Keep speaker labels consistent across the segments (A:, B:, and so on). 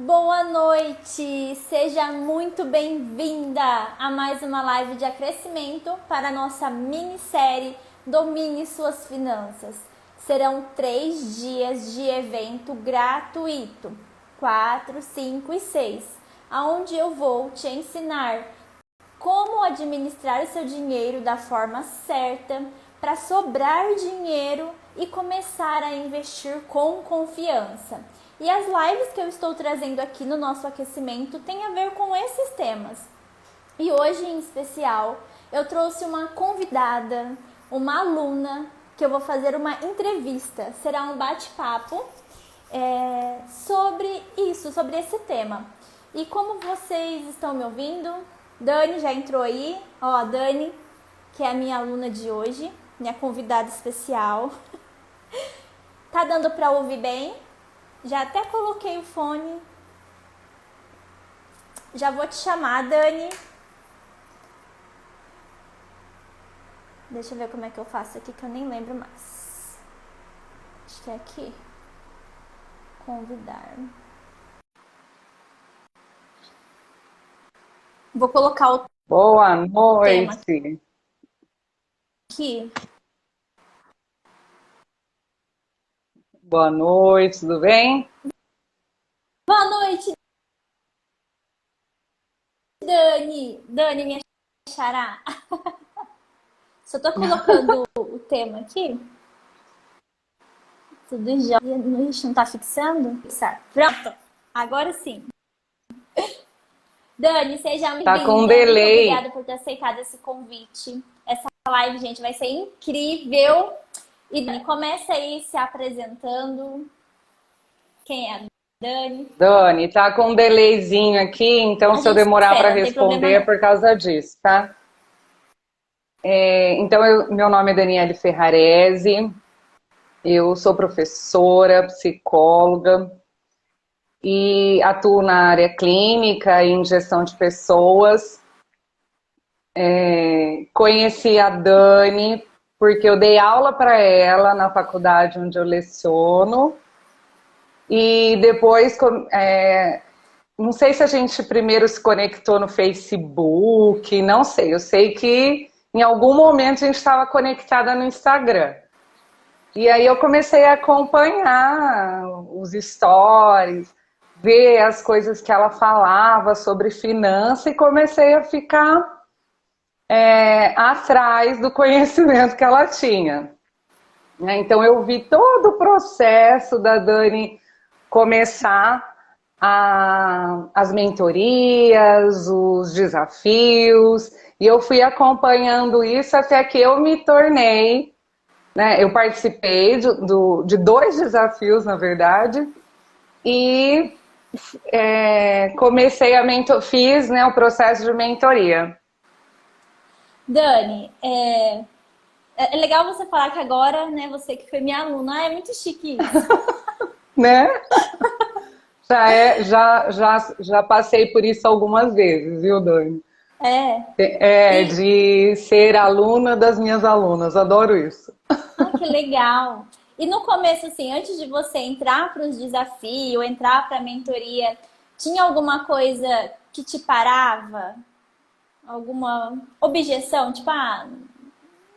A: Boa noite! Seja muito bem-vinda a mais uma live de acrescimento para a nossa minissérie Domine Suas Finanças. Serão 3 dias de evento gratuito, 4, 5 e 6, onde eu vou te ensinar como administrar o seu dinheiro da forma certa para sobrar dinheiro e começar a investir com confiança. E as lives que eu estou trazendo aqui no nosso aquecimento têm a ver com esses temas. E hoje, em especial, eu trouxe uma convidada, uma aluna, que eu vou fazer uma entrevista. Será um bate-papo sobre isso, sobre esse tema. E como vocês estão me ouvindo? Dani já entrou aí. Ó, a Dani, que é a minha aluna de hoje, minha convidada especial. Tá dando para ouvir bem? Já até coloquei o fone. Já vou te chamar, Dani. Deixa eu ver como é que eu faço aqui, que eu nem lembro mais. Acho que é aqui. Convidar. Vou colocar o
B: Boa
A: tema
B: noite.
A: aqui.
B: Boa noite, tudo bem?
A: Boa noite, Dani. Dani, minha xará. Só tô colocando o tema aqui. Tudo já. Ixi, não tá fixando? Fixar. Pronto. Agora sim. Dani, seja
B: Tá com
A: bem-vinda. Muito
B: delay.
A: obrigada por ter aceitado esse convite. Essa live, gente, vai ser incrível. E Dani, começa aí se apresentando. Quem é a Dani?
B: Dani, tá com um delayzinho aqui, então
A: A
B: se eu
A: gente
B: demorar para
A: espera, não tem problema
B: responder é
A: não.
B: por causa disso, tá? Então, meu nome é Daniele Ferrarese, eu sou professora, psicóloga e atuo na área clínica e em gestão de pessoas. Conheci a Dani porque eu dei aula para ela na faculdade onde eu leciono. E depois, não sei se a gente primeiro se conectou no Facebook, não sei. Eu sei que em algum momento a gente estava conectada no Instagram. E aí eu comecei a acompanhar os stories, ver as coisas que ela falava sobre finança e comecei a ficar atrás do conhecimento que ela tinha. Então eu vi todo o processo da Dani começar as mentorias, os desafios, e eu fui acompanhando isso até que eu me tornei, né? Eu participei de 2 desafios, na verdade, e comecei fiz, né, o processo de mentoria.
A: Dani, é legal você falar que agora, né, você que foi minha aluna. Ah, é muito chique isso.
B: Né? Já passei por isso algumas vezes, viu, Dani?
A: É. E,
B: De ser aluna das minhas alunas, adoro isso.
A: que legal. E no começo, assim, antes de você entrar para os desafios, entrar para a mentoria, tinha alguma coisa que te parava? Alguma objeção? Tipo,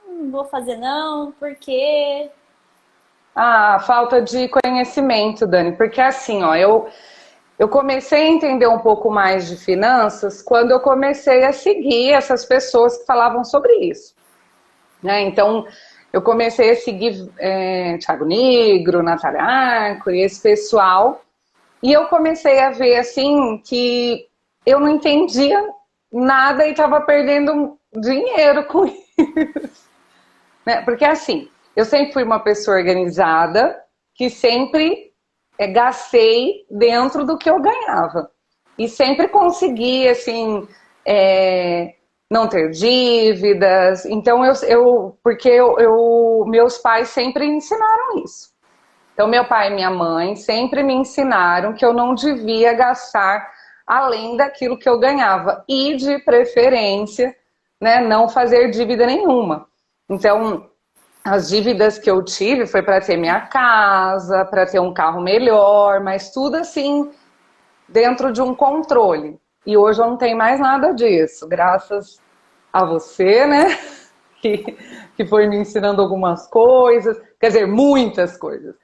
A: não vou fazer não, porque...
B: Ah, falta de conhecimento, Dani, porque assim, ó, eu comecei a entender um pouco mais de finanças quando eu comecei a seguir essas pessoas que falavam sobre isso, né? Então, eu comecei a seguir Thiago Nigro, Natália Arcuri, esse pessoal, e eu comecei a ver, assim, que eu não entendia nada e estava perdendo dinheiro com isso, né? Porque assim, eu sempre fui uma pessoa organizada, que sempre gastei dentro do que eu ganhava. E sempre consegui, assim, não ter dívidas. Então, meus pais sempre ensinaram isso. Então, meu pai e minha mãe sempre me ensinaram que eu não devia gastar além daquilo que eu ganhava. E, de preferência, né, não fazer dívida nenhuma. Então, as dívidas que eu tive foi para ter minha casa, para ter um carro melhor, mas tudo assim, dentro de um controle. E hoje eu não tenho mais nada disso, graças a você, né? Que foi me ensinando algumas coisas, quer dizer, muitas coisas.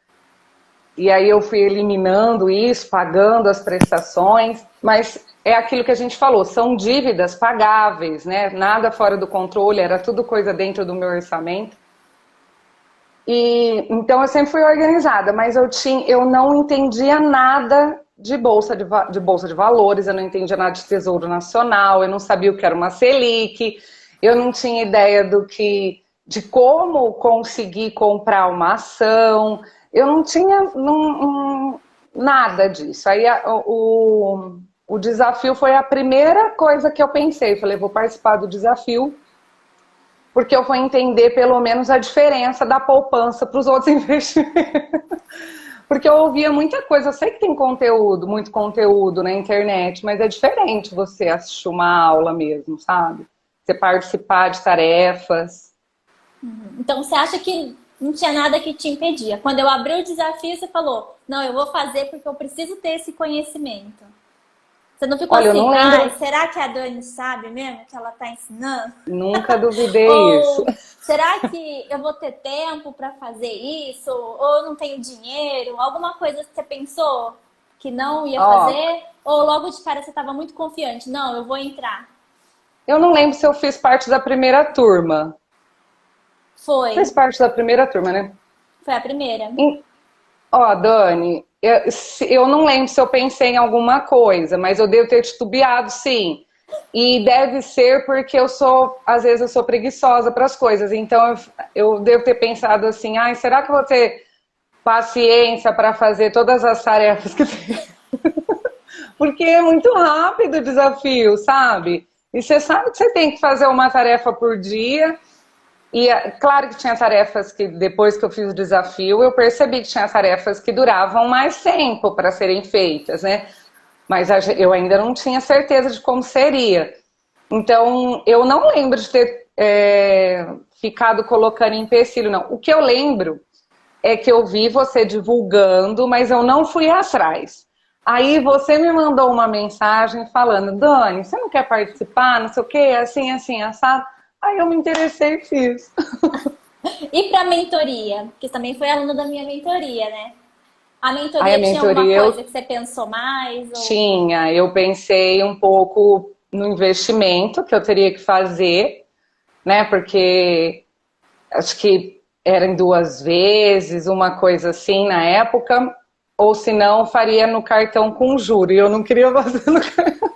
B: E aí eu fui eliminando isso, pagando as prestações, mas é aquilo que a gente falou, são dívidas pagáveis, né? Nada fora do controle, era tudo coisa dentro do meu orçamento. E então eu sempre fui organizada, mas eu não entendia nada de bolsa de valores, eu não entendia nada de Tesouro Nacional, eu não sabia o que era uma Selic, eu não tinha ideia de como conseguir comprar uma ação. Eu não tinha nada disso. Aí o desafio foi a primeira coisa que eu pensei. Falei, vou participar do desafio, porque eu vou entender pelo menos a diferença da poupança para os outros investimentos. Porque eu ouvia muita coisa. Eu sei que tem conteúdo, muito conteúdo na internet, mas é diferente você assistir uma aula mesmo, sabe? Você participar de tarefas.
A: Então você acha que não tinha nada que te impedia? Quando eu abri o desafio, você falou, não, eu vou fazer porque eu preciso ter esse conhecimento. Você não ficou
B: Olha,
A: assim,
B: eu não lembro.
A: será que a Dani sabe mesmo que ela está ensinando?
B: Nunca duvidei isso.
A: Ou será que eu vou ter tempo para fazer isso? Ou eu não tenho dinheiro? Alguma coisa que você pensou que não ia fazer? Ou logo de cara você estava muito confiante? Não, eu vou entrar.
B: Eu não lembro se eu fiz parte da primeira turma.
A: Foi.
B: Fez parte da primeira turma, né?
A: Foi a primeira.
B: Dani, eu não lembro se eu pensei em alguma coisa, mas eu devo ter titubeado, sim. E deve ser porque às vezes eu sou preguiçosa para as coisas. Então eu devo ter pensado assim, será que eu vou ter paciência para fazer todas as tarefas que tem? Porque é muito rápido o desafio, sabe? E você sabe que você tem que fazer uma tarefa por dia. E claro que tinha tarefas que, depois que eu fiz o desafio, eu percebi que tinha tarefas que duravam mais tempo para serem feitas, né? Mas eu ainda não tinha certeza de como seria. Então, eu não lembro de ter ficado colocando empecilho, não. O que eu lembro é que eu vi você divulgando, mas eu não fui atrás. Aí você me mandou uma mensagem falando, Dani, você não quer participar, não sei o quê, assim, assim, assado. Aí eu me interessei e fiz.
A: E para mentoria? Porque também foi aluna da minha mentoria, né? A mentoria tinha alguma coisa que você pensou mais? Ou...
B: Tinha, eu pensei um pouco no investimento que eu teria que fazer, né? Porque acho que era em 2 vezes, uma coisa assim na época, ou se não, faria no cartão com juro. E eu não queria fazer no cartão.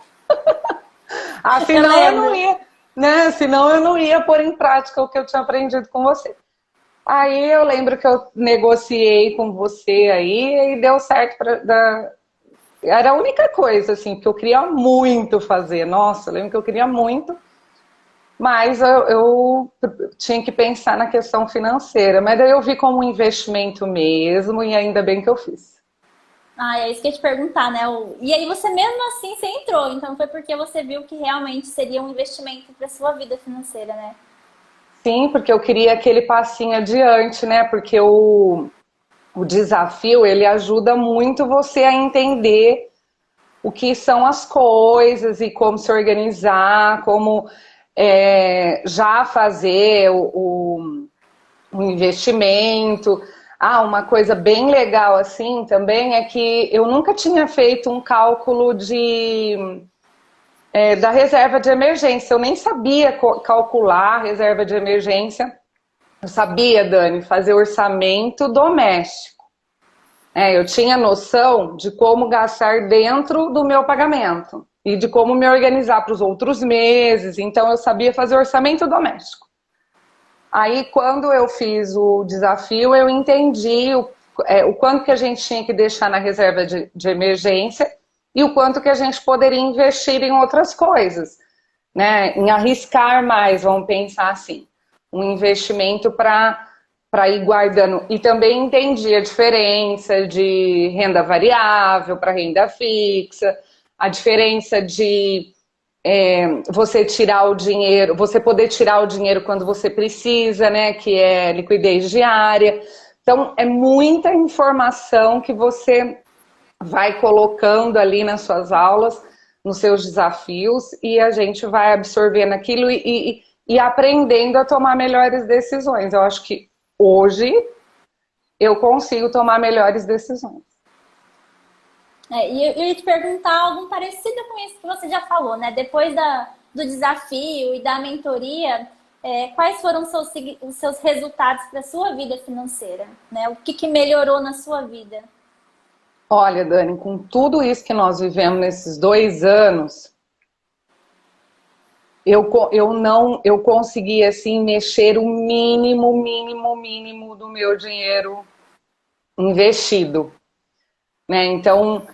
B: Senão eu não ia, né? Senão eu não ia pôr em prática o que eu tinha aprendido com você. Aí eu lembro que eu negociei com você aí e deu certo. Era a única coisa, assim, que eu queria muito fazer. Nossa, eu lembro que eu queria muito, mas eu tinha que pensar na questão financeira. Mas daí eu vi como um investimento mesmo e ainda bem que eu fiz.
A: É isso que eu ia te perguntar, né? E aí você mesmo assim, você entrou. Então foi porque você viu que realmente seria um investimento para sua vida financeira, né?
B: Sim, porque eu queria aquele passinho adiante, né? Porque o desafio, ele ajuda muito você a entender o que são as coisas e como se organizar, como já fazer o investimento. Uma coisa bem legal assim também é que eu nunca tinha feito um cálculo da reserva de emergência. Eu nem sabia calcular a reserva de emergência. Eu sabia, Dani, fazer orçamento doméstico. Eu tinha noção de como gastar dentro do meu pagamento e de como me organizar para os outros meses. Então, eu sabia fazer orçamento doméstico. Aí, quando eu fiz o desafio, eu entendi o quanto que a gente tinha que deixar na reserva de emergência e o quanto que a gente poderia investir em outras coisas, né? Em arriscar mais, vamos pensar assim. Um investimento para ir guardando. E também entendi a diferença de renda variável para renda fixa, a diferença de você tirar o dinheiro, você poder tirar o dinheiro quando você precisa, né? Que é liquidez diária. Então, é muita informação que você vai colocando ali nas suas aulas, nos seus desafios, e a gente vai absorvendo aquilo e aprendendo a tomar melhores decisões. Eu acho que hoje eu consigo tomar melhores decisões.
A: E eu ia te perguntar algo parecido com isso que você já falou, né? Depois do desafio e da mentoria, quais foram os seus resultados para a sua vida financeira? Né? O que melhorou na sua vida?
B: Olha, Dani, com tudo isso que nós vivemos nesses 2 anos, eu consegui assim mexer o mínimo do meu dinheiro investido, né? Então,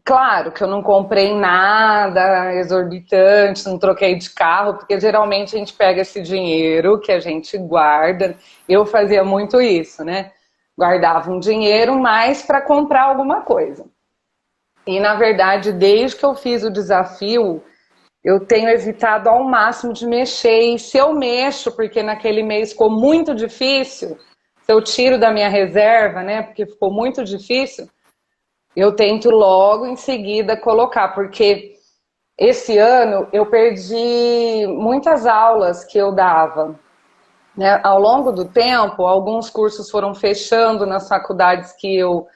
B: claro que eu não comprei nada exorbitante, não troquei de carro, porque geralmente a gente pega esse dinheiro que a gente guarda. Eu fazia muito isso, né? Guardava um dinheiro mais para comprar alguma coisa. E, na verdade, desde que eu fiz o desafio, eu tenho evitado ao máximo de mexer. E se eu mexo, porque naquele mês ficou muito difícil, se eu tiro da minha reserva, né, porque ficou muito difícil, eu tento logo em seguida colocar, porque esse ano eu perdi muitas aulas que eu dava. Né? Ao longo do tempo, alguns cursos foram fechando nas faculdades que eu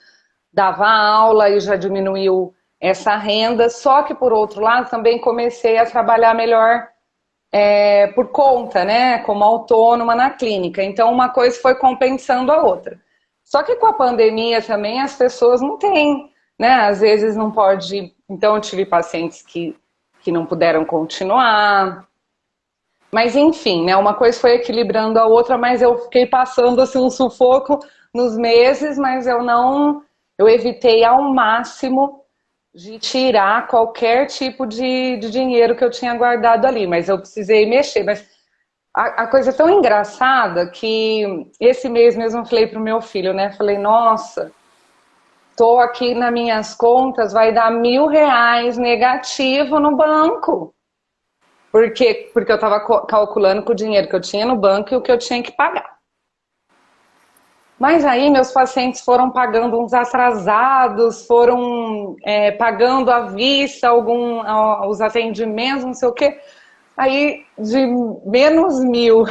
B: dava aula e já diminuiu essa renda, só que por outro lado também comecei a trabalhar melhor por conta, né, como autônoma na clínica. Então uma coisa foi compensando a outra. Só que com a pandemia também as pessoas não têm, né, às vezes não pode. Então eu tive pacientes que não puderam continuar. Mas enfim, né, uma coisa foi equilibrando a outra, mas eu fiquei passando assim um sufoco nos meses, mas eu evitei ao máximo de tirar qualquer tipo de dinheiro que eu tinha guardado ali, mas eu precisei mexer. Mas a coisa é tão engraçada que esse mês mesmo eu falei pro meu filho, né, falei, nossa, tô aqui nas minhas contas, vai dar R$ 1.000 negativo no banco. Porque eu estava calculando com o dinheiro que eu tinha no banco e o que eu tinha que pagar. Mas aí meus pacientes foram pagando uns atrasados, foram pagando à vista os atendimentos, não sei o quê. Aí de -1.000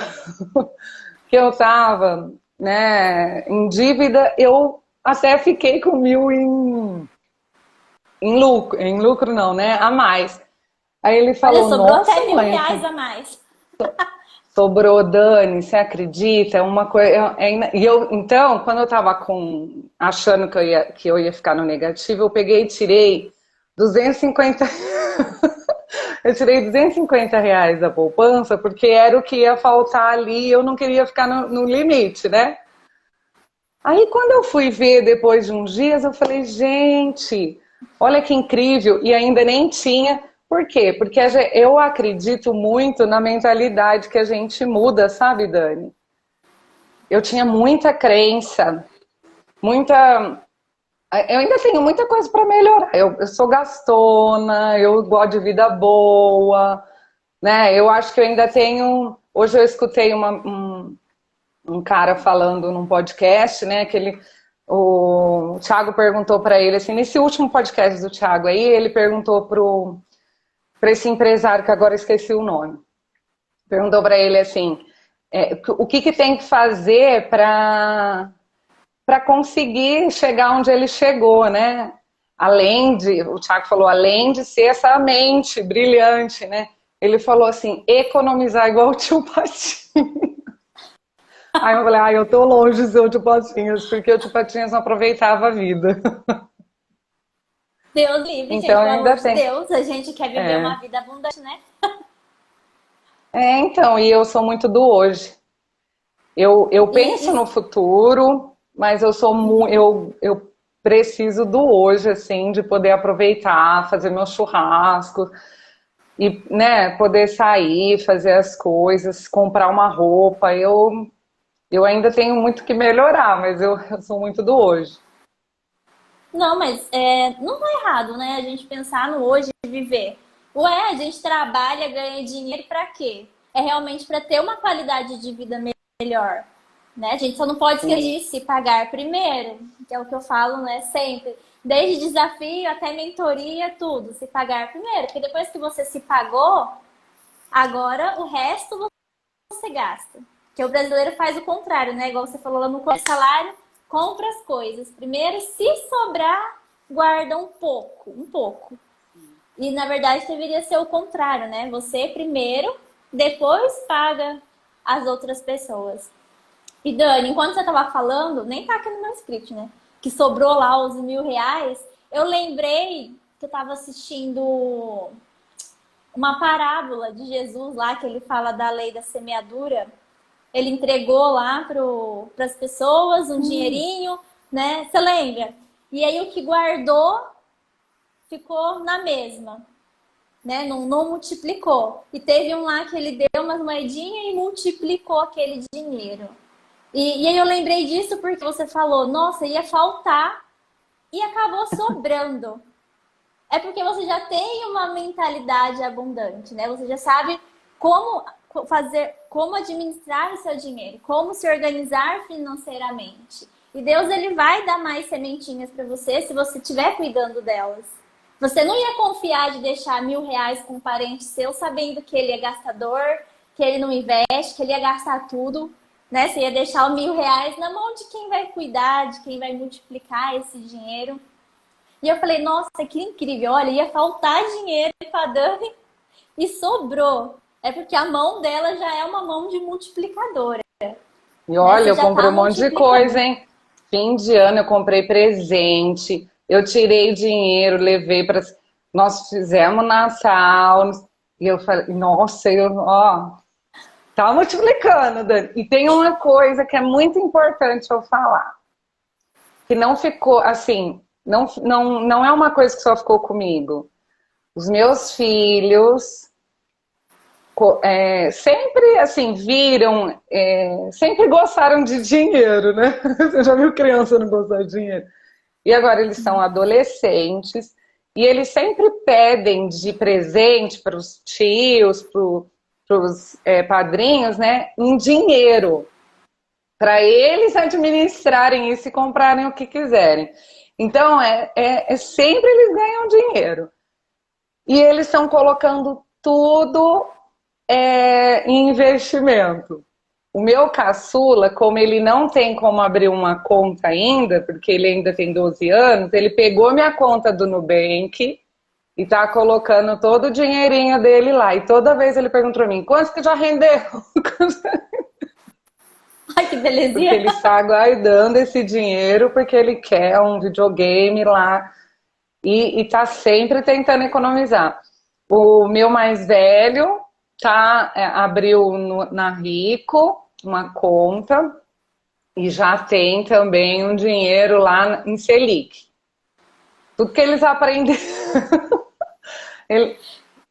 B: que eu estava, né, em dívida, eu até fiquei com 1.000 em lucro não, né, a mais. Aí ele falou,
A: olha, sobrou
B: nossa,
A: até
B: mãe,
A: R$ 1.000 a mais.
B: sobrou, Dani, você acredita? É uma coisa. Então, quando eu tava achando que eu ia ficar no negativo, eu peguei e tirei 250. Eu tirei R$ 250 da poupança, porque era o que ia faltar ali, eu não queria ficar no limite, né? Aí quando eu fui ver depois de uns dias, eu falei, gente, olha que incrível, e ainda nem tinha. Por quê? Porque eu acredito muito na mentalidade que a gente muda, sabe, Dani? Eu tinha muita crença, muita. Eu ainda tenho muita coisa para melhorar. Eu sou gastona, eu gosto de vida boa, né? Eu acho que eu ainda tenho. Hoje eu escutei um cara falando num podcast, né? O Thiago perguntou para ele assim, nesse último podcast do Thiago aí, ele perguntou para esse empresário que agora esqueci o nome. Perguntou para ele assim, o que tem que fazer para conseguir chegar onde ele chegou, né? O Thiago falou, além de ser essa mente brilhante, né? Ele falou assim, economizar igual o tio Patinho. Aí eu falei, eu tô longe de ser o tio Patinhas, porque o tio Patinhas não aproveitava a vida.
A: Deus livre, gente,
B: Então
A: pelo
B: ainda
A: amor de
B: tem.
A: Deus, a gente quer viver uma vida abundante, né?
B: Então, e eu sou muito do hoje. Eu penso no futuro, mas eu preciso do hoje, assim, de poder aproveitar, fazer meu churrasco e, né, poder sair, fazer as coisas, comprar uma roupa. Eu ainda tenho muito que melhorar, mas eu sou muito do hoje.
A: Não, mas não tá errado, né? A gente pensar no hoje e viver. Ué, a gente trabalha, ganha dinheiro pra quê? É realmente para ter uma qualidade de vida melhor. né? A gente só não pode esquecer
B: Sim.
A: de se pagar primeiro, que é o que eu falo, né? Sempre. Desde desafio até mentoria, tudo. Se pagar primeiro. Porque depois que você se pagou, agora o resto você gasta. Porque o brasileiro faz o contrário, né? Igual você falou lá no começo, salário, compra as coisas. Primeiro, se sobrar, guarda um pouco, um pouco. E na verdade deveria ser o contrário, né? Você primeiro, depois paga as outras pessoas. E Dani, enquanto você tava falando, nem tá aqui no meu script, né? Que sobrou lá os R$ 1.000, eu lembrei que eu tava assistindo uma parábola de Jesus lá, que ele fala da lei da semeadura. Ele entregou lá para as pessoas um dinheirinho, né? Você lembra? E aí o que guardou ficou na mesma, né? Não multiplicou. E teve um lá que ele deu umas moedinhas e multiplicou aquele dinheiro. E aí eu lembrei disso porque você falou, nossa, ia faltar e acabou sobrando. É porque você já tem uma mentalidade abundante, né? Você já sabe como fazer, como administrar o seu dinheiro, como se organizar financeiramente. E Deus, ele vai dar mais sementinhas para você se você estiver cuidando delas. Você não ia confiar de deixar R$ 1.000 com um parente seu, sabendo que ele é gastador, que ele não investe, que ele ia gastar tudo, né? Você ia deixar os R$ 1.000 na mão de quem vai cuidar, de quem vai multiplicar esse dinheiro. E eu falei, nossa, que incrível. Olha, ia faltar dinheiro para Dani e sobrou. É porque a mão dela já é uma mão de multiplicadora,
B: E
A: né?
B: olha,
A: Você
B: eu
A: já
B: comprei
A: tá
B: um monte de
A: multiplicando.
B: coisa, hein? Fim de ano eu comprei presente, eu tirei dinheiro, levei para. Nós fizemos Natal, e eu falei, nossa, ó, tá multiplicando, Dani. E tem uma coisa que é muito importante eu falar, que não ficou assim, não é uma coisa que só ficou comigo. Os meus filhos sempre assim viram, sempre gostaram de dinheiro, né? Você já viu criança não gostar de dinheiro? E agora eles são adolescentes e eles sempre pedem de presente para os tios, para os padrinhos, né? Em dinheiro, para eles administrarem isso e comprarem o que quiserem. Então sempre eles ganham dinheiro e eles estão colocando tudo em investimento. O meu caçula, como ele não tem como abrir uma conta ainda, porque ele ainda tem 12 anos, ele pegou minha conta do Nubank e tá colocando todo o dinheirinho dele lá. E toda vez ele pergunta pra mim, quanto que já rendeu?
A: Ai, que
B: Porque
A: belezinha.
B: ele está aguardando esse dinheiro, porque ele quer um videogame lá e tá sempre tentando economizar. O meu mais velho abriu na Rico uma conta e já tem também um dinheiro lá em Selic. Tudo que eles aprenderam, ele,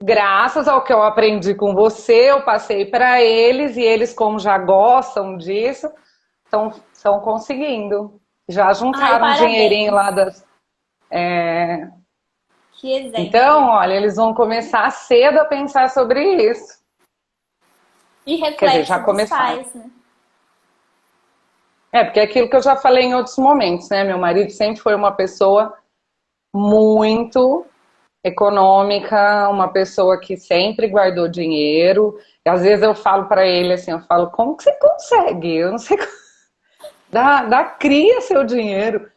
B: graças ao que eu aprendi com você, eu passei para eles e eles, como já gostam disso, estão conseguindo. Já
A: Ai,
B: juntaram um dinheirinho
A: parabéns.
B: lá das. é,
A: Que
B: Então,
A: exemplo.
B: olha, eles vão começar cedo a pensar sobre isso.
A: E
B: Quer dizer, já
A: reflexo dos
B: começaram.
A: pais, né?
B: Porque é aquilo que eu já falei em outros momentos, né? Meu marido sempre foi uma pessoa muito econômica, uma pessoa que sempre guardou dinheiro. E às vezes eu falo para ele assim, eu falo, como que você consegue? Eu não sei, cria seu dinheiro.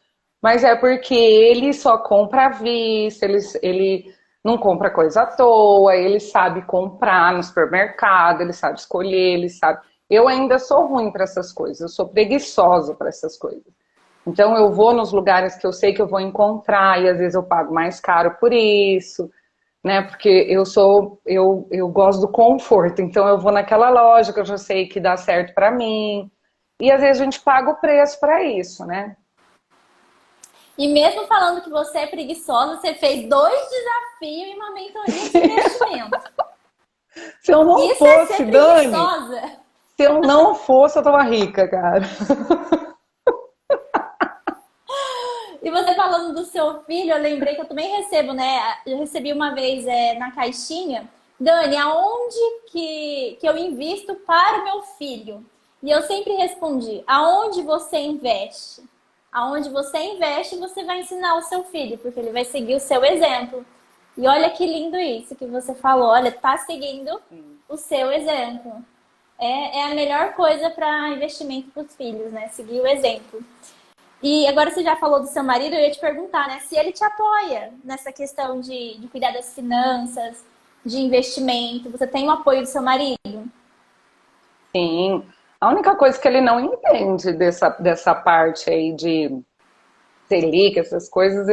B: Mas é porque ele só compra à vista, ele não compra coisa à toa, ele sabe comprar no supermercado, ele sabe escolher, ele sabe. Eu ainda sou ruim para essas coisas, eu sou preguiçosa para essas coisas. Então eu vou nos lugares que eu sei que eu vou encontrar e às vezes eu pago mais caro por isso, né? Porque eu gosto do conforto, então eu vou naquela loja que eu já sei que dá certo para mim. E às vezes a gente paga o preço para isso, né?
A: E mesmo falando que você é preguiçosa, você fez 2 desafios e uma mentoria de investimento.
B: Se eu não
A: Isso é
B: fosse,
A: ser
B: Dani,
A: preguiçosa.
B: se eu não fosse, eu tava rica, cara.
A: E você falando do seu filho, eu lembrei que eu também recebo, né? Eu recebi uma vez na caixinha, Dani, aonde que eu invisto para o meu filho? E eu sempre respondi: aonde você investe? Aonde você investe, você vai ensinar o seu filho, porque ele vai seguir o seu exemplo. E olha que lindo isso que você falou. Olha, tá seguindo o seu exemplo. É a melhor coisa para investimento para os filhos, né? Seguir o exemplo. E agora você já falou do seu marido, eu ia te perguntar, né? Se ele te apoia nessa questão de cuidar das finanças, de investimento. Você tem o apoio do seu marido?
B: Sim. A única coisa que ele não entende dessa parte aí de Selic, essas coisas,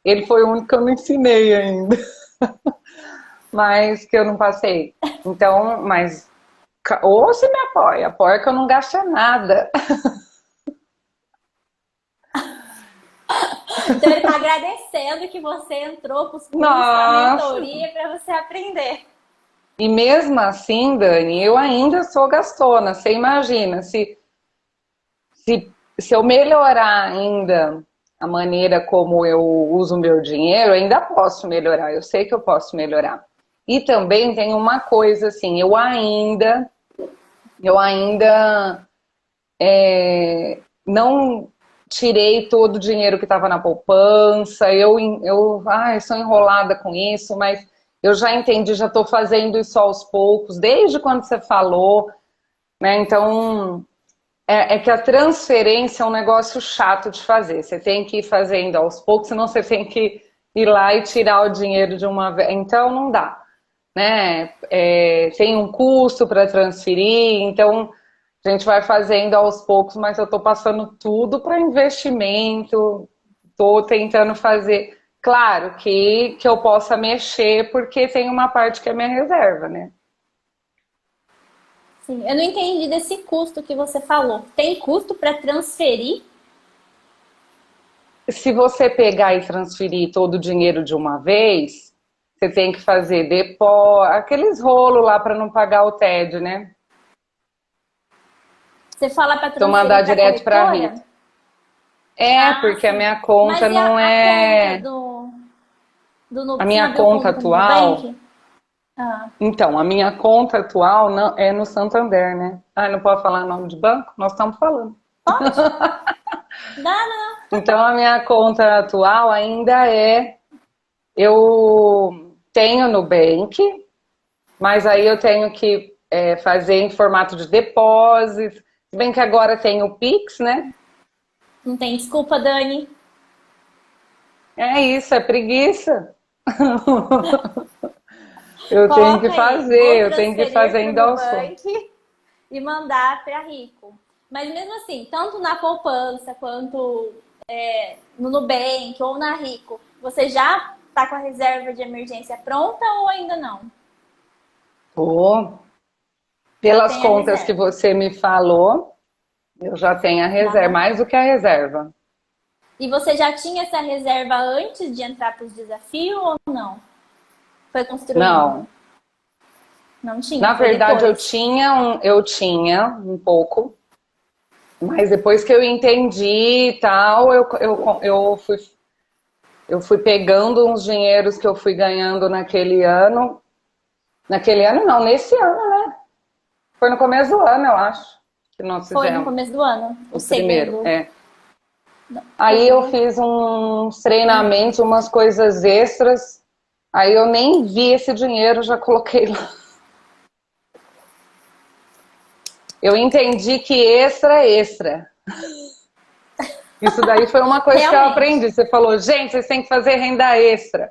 B: ele foi o único que eu não ensinei ainda, mas que eu não passei. Então, mas ou se me apoia que eu não gasto nada.
A: Então ele tá agradecendo que você entrou para os cursos, para a
B: Nossa!
A: mentoria, para você aprender.
B: E mesmo assim, Dani, eu ainda sou gastona. Você imagina, se eu melhorar ainda a maneira como eu uso o meu dinheiro, eu ainda posso melhorar. Eu sei que eu posso melhorar. E também tem uma coisa assim, eu ainda não tirei todo o dinheiro que estava na poupança. Sou enrolada com isso, mas eu já entendi, já estou fazendo isso aos poucos, desde quando você falou, né? Então, é que a transferência é um negócio chato de fazer. Você tem que ir fazendo aos poucos, senão você tem que ir lá e tirar o dinheiro de uma vez. Então, não dá, né? Tem um custo para transferir, então a gente vai fazendo aos poucos, mas eu estou passando tudo para investimento, estou tentando fazer. Claro que eu possa mexer, porque tem uma parte que é minha reserva, né?
A: Sim, eu não entendi desse custo que você falou. Tem custo para transferir?
B: Se você pegar e transferir todo o dinheiro de uma vez, você tem que fazer depósito, aqueles rolos lá para não pagar o TED, né?
A: Você fala para
B: Então mandar
A: transferir para a
B: direto para a
A: corretora?
B: Rita.
A: Ah,
B: Porque a
A: sim.
B: minha conta
A: Mas e
B: não
A: a conta
B: é.
A: do
B: A
A: você não
B: minha
A: abriu
B: conta
A: conta no
B: atual.
A: Nubank? Ah,
B: Então, a minha conta atual não, é no Santander, né? Ah, não pode falar nome de banco? Nós estamos falando.
A: pode? Dá não.
B: Então, a minha conta atual ainda é. Eu tenho Nubank, mas aí eu tenho que fazer em formato de depósito. Se bem que agora tem o Pix, né?
A: Não tem desculpa, Dani.
B: É isso, é preguiça. Eu tenho que
A: Coloca aí, vou
B: fazer, eu tenho que ir
A: transferir para o
B: fazendo aos poucos.
A: Nubank e mandar para Rico. Mas mesmo assim, tanto na poupança quanto no Nubank ou na Rico, você já está com a reserva de emergência pronta ou ainda não?
B: Tô.
A: Já
B: Pelas
A: tem a
B: contas que
A: reserva.
B: você me falou, eu já tenho a reserva,
A: Tá?
B: mais do que a reserva.
A: E você já tinha essa reserva antes de entrar para os desafios ou não? Foi construindo?
B: Não.
A: Não tinha,
B: Na
A: foi
B: verdade,
A: depois.
B: eu tinha um pouco, mas depois que eu entendi e tal, eu fui pegando uns dinheiros que eu fui ganhando naquele ano. Naquele ano não, nesse ano, né? Foi no começo do ano, eu acho, que nós
A: Foi no
B: fizemos
A: começo do ano, o
B: o primeiro.
A: segundo.
B: Aí eu
A: Foi.
B: fiz uns treinamentos, umas coisas extras. Aí eu nem vi esse dinheiro, já coloquei lá. Eu entendi que extra é extra. Isso daí foi uma coisa que eu
A: Realmente.
B: aprendi. Você falou, gente, vocês têm que fazer renda extra.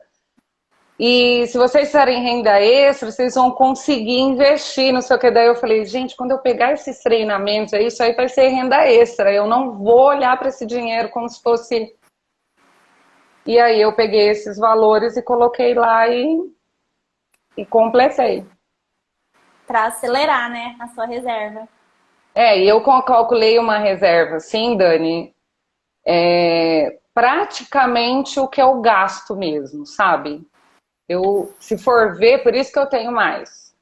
B: E se vocês fizerem renda extra, vocês vão conseguir investir, não sei o que. Daí eu falei, gente, quando eu pegar esses treinamentos aí, isso aí vai ser renda extra. Eu não vou olhar para esse dinheiro como se fosse. E aí eu peguei esses valores e coloquei lá e completei.
A: Para acelerar, né, a sua reserva.
B: E eu calculei uma reserva, sim, Dani, praticamente o que eu gasto mesmo, sabe? Se for ver, por isso que eu tenho mais.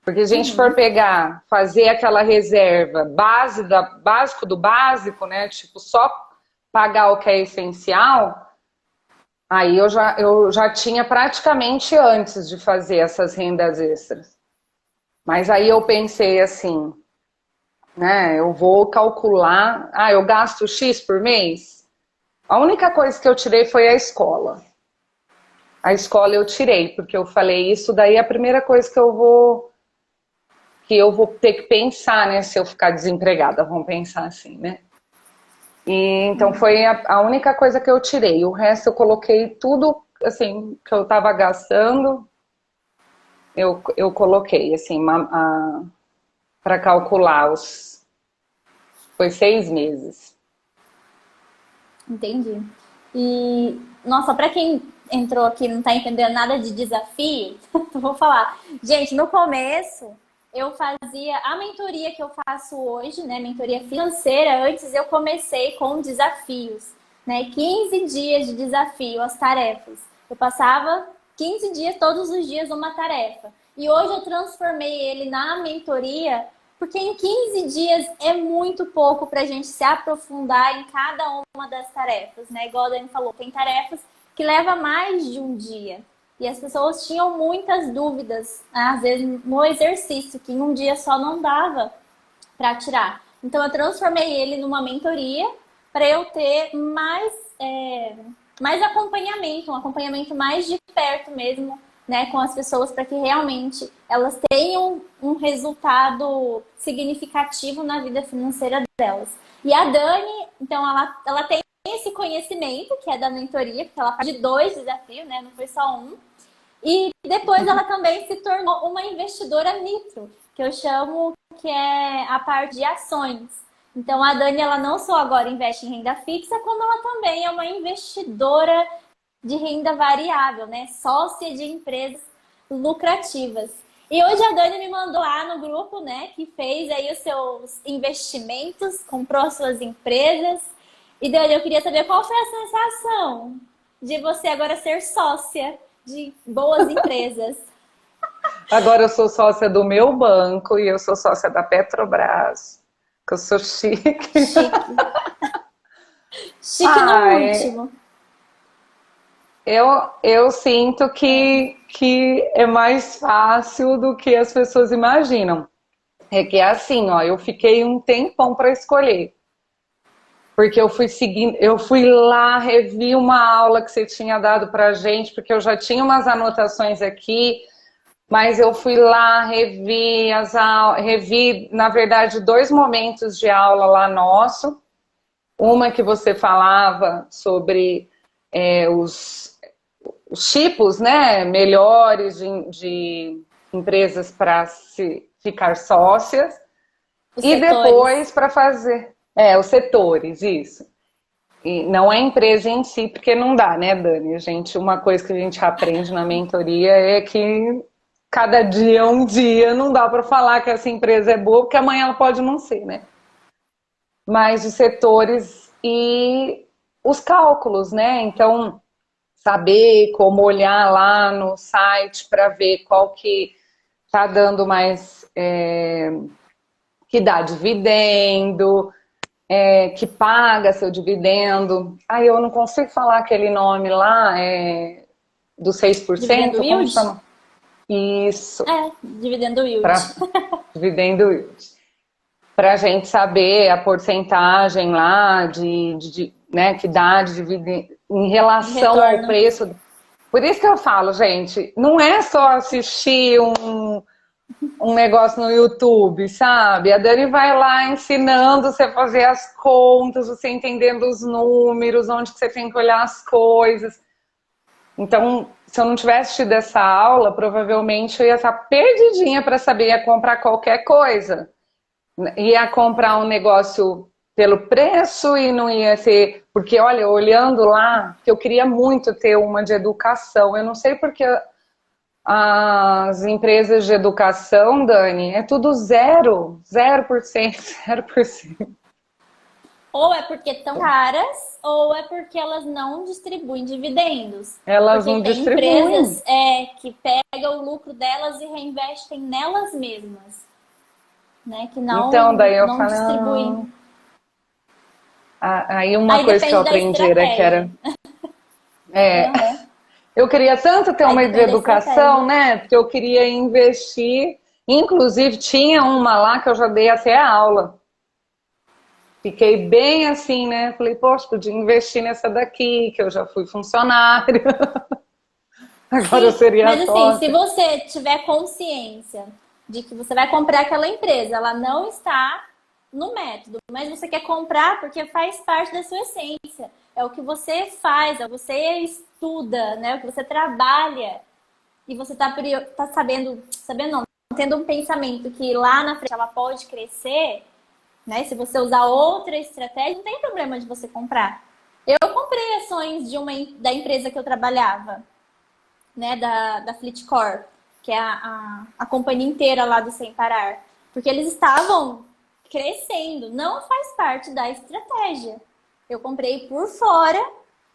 B: Porque se a gente for
A: Uhum.
B: pegar, fazer aquela reserva básico do básico, né? Tipo, só pagar o que é essencial, aí eu já tinha praticamente antes de fazer essas rendas extras. Mas aí eu pensei assim, né? Eu vou calcular, eu gasto X por mês. A única coisa que eu tirei foi a escola. A escola eu tirei, porque eu falei, isso daí é a primeira coisa que eu vou ter que pensar, né, se eu ficar desempregada, vamos pensar assim, né? E então foi a única coisa que eu tirei. O resto eu coloquei tudo, assim, que eu estava gastando, eu coloquei, assim, para calcular os... Foi 6 meses.
A: Entendi. E, nossa, para quem entrou aqui e não tá entendendo nada de desafio, eu vou falar. Gente, no começo eu fazia a mentoria que eu faço hoje, né, mentoria financeira. Antes eu comecei com desafios, né, 15 dias de desafio, as tarefas. Eu passava 15 dias, todos os dias, uma tarefa. E hoje eu transformei ele na mentoria, porque em 15 dias é muito pouco para a gente se aprofundar em cada uma das tarefas, né? Igual a Dani falou, tem tarefas que levam mais de um dia. E as pessoas tinham muitas dúvidas, às vezes no exercício, que em um dia só não dava para tirar. Então eu transformei ele numa mentoria para eu ter mais acompanhamento, um acompanhamento mais de perto mesmo, né, com as pessoas, para que realmente elas tenham um resultado significativo na vida financeira delas. E a Dani, então, ela tem esse conhecimento, que é da mentoria, porque ela faz de 2 desafios, né, não foi só um. E depois ela também se tornou uma investidora nitro, que eu chamo que é a parte de ações. Então a Dani, ela não só agora investe em renda fixa, como ela também é uma investidora de renda variável, né? Sócia de empresas lucrativas. E hoje a Dani me mandou lá no grupo, né, que fez aí os seus investimentos, comprou as suas empresas. E Dani, eu queria saber qual foi a sensação de você agora ser sócia de boas empresas.
B: Agora eu sou sócia do meu banco e eu sou sócia da Petrobras, que eu sou chique.
A: Chique. Chique no último.
B: Eu sinto que é mais fácil do que as pessoas imaginam. É que é assim, ó, eu fiquei um tempão para escolher. Porque eu fui seguindo, eu fui lá, revi uma aula que você tinha dado pra gente, porque eu já tinha umas anotações aqui, mas eu fui lá, revi revi, na verdade, 2 momentos de aula lá nosso. Uma que você falava sobre os tipos, né, melhores de empresas para se ficar sócias. E depois para fazer os setores, isso. E não é empresa em si, porque não dá, né, Dani? Uma coisa que a gente aprende na mentoria é que cada dia é um dia, não dá para falar que essa empresa é boa, porque amanhã ela pode não ser, né? Mas os setores e os cálculos, né? Então, saber como olhar lá no site para ver qual que está dando mais, que dá dividendo, que paga seu dividendo. Eu não consigo falar aquele nome lá, do 6%.
A: Dividendo yield?
B: Chama? Isso.
A: Dividendo yield.
B: Dividendo yield. Para a gente saber a porcentagem lá né, que dá de dividendo em relação ao preço. Por isso que eu falo, gente, não é só assistir um negócio no YouTube, sabe? A Dani vai lá ensinando você a fazer as contas, você entendendo os números, onde que você tem que olhar as coisas. Então, se eu não tivesse tido essa aula, provavelmente eu ia estar perdidinha para saber ia comprar qualquer coisa. Ia comprar um negócio pelo preço e não ia ter... Porque, olha, olhando lá, que eu queria muito ter uma de educação. Eu não sei porque as empresas de educação, Dani, é tudo 0%, 0%.
A: Ou é porque estão caras, ou é porque elas não distribuem dividendos.
B: Elas
A: porque
B: não
A: tem
B: distribuem.
A: Empresas que pegam o lucro delas e reinvestem nelas mesmas. Né? Que não,
B: então, daí eu
A: não
B: falei,
A: distribuem.
B: Aí uma coisa que eu aprendi era que era... Eu queria tanto ter uma de educação, né? Porque eu queria investir. Inclusive, tinha uma lá que eu já dei até a aula. fiquei bem assim, né? Falei, poxa, podia investir nessa daqui, que eu já fui funcionário. Agora eu
A: Sim,
B: seria
A: mas assim, se
B: sócia.
A: você tiver consciência de que você vai comprar aquela empresa, ela não está no método, mas você quer comprar porque faz parte da sua essência. É o que você faz, é o que você estuda, né? É o que você trabalha. E você tá sabendo não, tendo um pensamento que lá na frente ela pode crescer, né? Se você usar outra estratégia, não tem problema de você comprar. Eu comprei ações da empresa que eu trabalhava, né, da Flitcor, que é a companhia inteira lá do Sem Parar. Porque eles estavam crescendo, não faz parte da estratégia. Eu comprei por fora,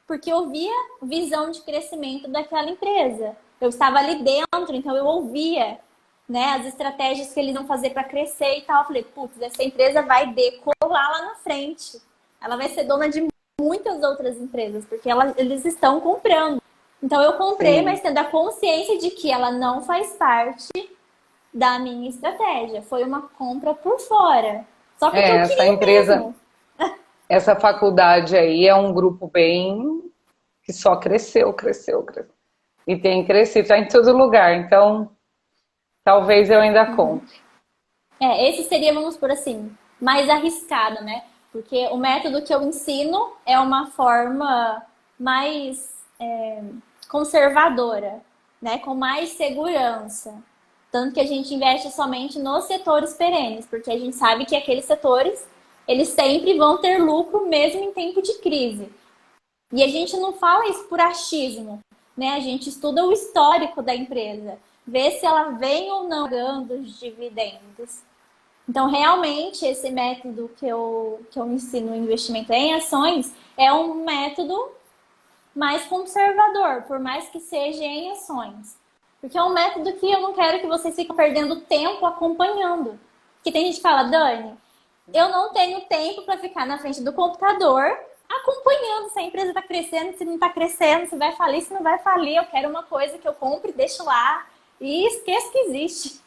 A: porque eu via visão de crescimento daquela empresa. Eu estava ali dentro, então eu ouvia, né, as estratégias que eles vão fazer para crescer e tal. Eu falei, putz, essa empresa vai decolar lá na frente. Ela vai ser dona de muitas outras empresas, porque eles estão comprando. Então eu comprei,
B: Sim.
A: mas tendo a consciência de que ela não faz parte da minha estratégia. Foi uma compra por fora. Só porque eu
B: Essa
A: queria
B: empresa,
A: mesmo.
B: essa faculdade aí é um grupo bem que só cresceu, cresceu, cresceu. E tem crescido, está em todo lugar. Então, talvez eu ainda compre.
A: Esse seria, vamos por assim, mais arriscado, né? Porque o método que eu ensino é uma forma mais conservadora, né? Com mais segurança. Tanto que a gente investe somente nos setores perenes, porque a gente sabe que aqueles setores, eles sempre vão ter lucro mesmo em tempo de crise. E a gente não fala isso por achismo, né? A gente estuda o histórico da empresa, vê se ela vem ou não pagando os dividendos. Então, realmente, esse método que eu ensino, o investimento em ações, é um método mais conservador, por mais que seja em ações. Porque é um método que eu não quero que vocês fiquem perdendo tempo acompanhando. Porque tem gente que fala, Dani, eu não tenho tempo para ficar na frente do computador acompanhando se a empresa está crescendo, se não está crescendo, se vai falir, se não vai falir. Eu quero uma coisa que eu compre e deixo lá e esqueço que existe.